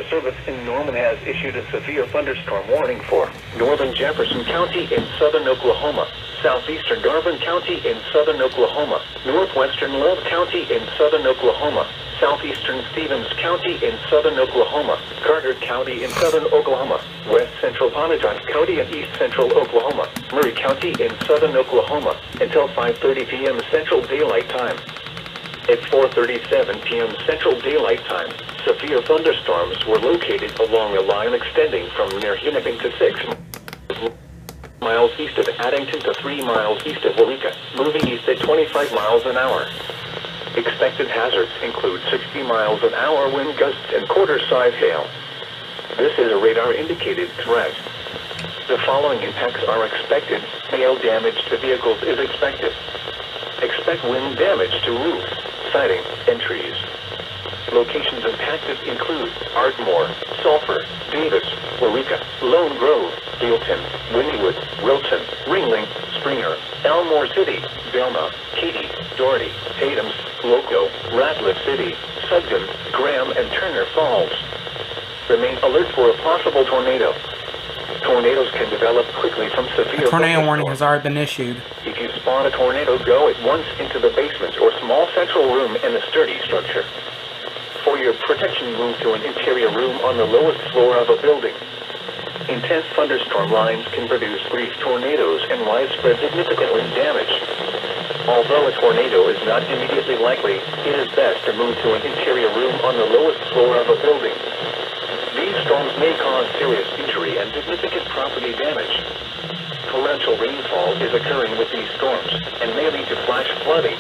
Service in Norman has issued a severe thunderstorm warning for northern Jefferson County in southern Oklahoma, southeastern Garvin County in southern Oklahoma, northwestern Love County in southern Oklahoma, southeastern Stevens County in southern Oklahoma, Carter County in southern Oklahoma, west central Pontotoc County and east central Oklahoma, Murray County in southern Oklahoma, until 5:30 p.m. Central Daylight Time. At 4:37 p.m. Central Daylight Time, severe thunderstorms were located along a line extending from near Hennepin to 6 miles east of Addington to 3 miles east of Waurika, moving east at 25 miles an hour. Expected hazards include 60 miles an hour wind gusts and quarter-size hail. This is a radar-indicated threat. The following impacts are expected. Hail damage to vehicles is expected. Expect wind damage to roofs, siding, and trees. Locations impacted include Ardmore, Sulphur, Davis, Waurika, Lone Grove, Bealton, Wynnewood, Wilson, Ringling, Springer, Elmore City, Belmont, Katy, Doherty, Adams, Loco, Ratliff City, Sugden, Graham, and Turner Falls. Remain alert for a possible tornado. Tornadoes can develop quickly from severe tornado warning has already been issued. If you spot a tornado, go at once into the basement or small central room in a sturdy structure. For your protection, move to an interior room on the lowest floor of a building. Intense thunderstorm lines can produce brief tornadoes and widespread significant wind damage. Although a tornado is not immediately likely, it is best to move to an interior room on the lowest floor of a building. These storms may cause serious injury and significant property damage. Torrential rainfall is occurring with these storms and may lead to flash flooding,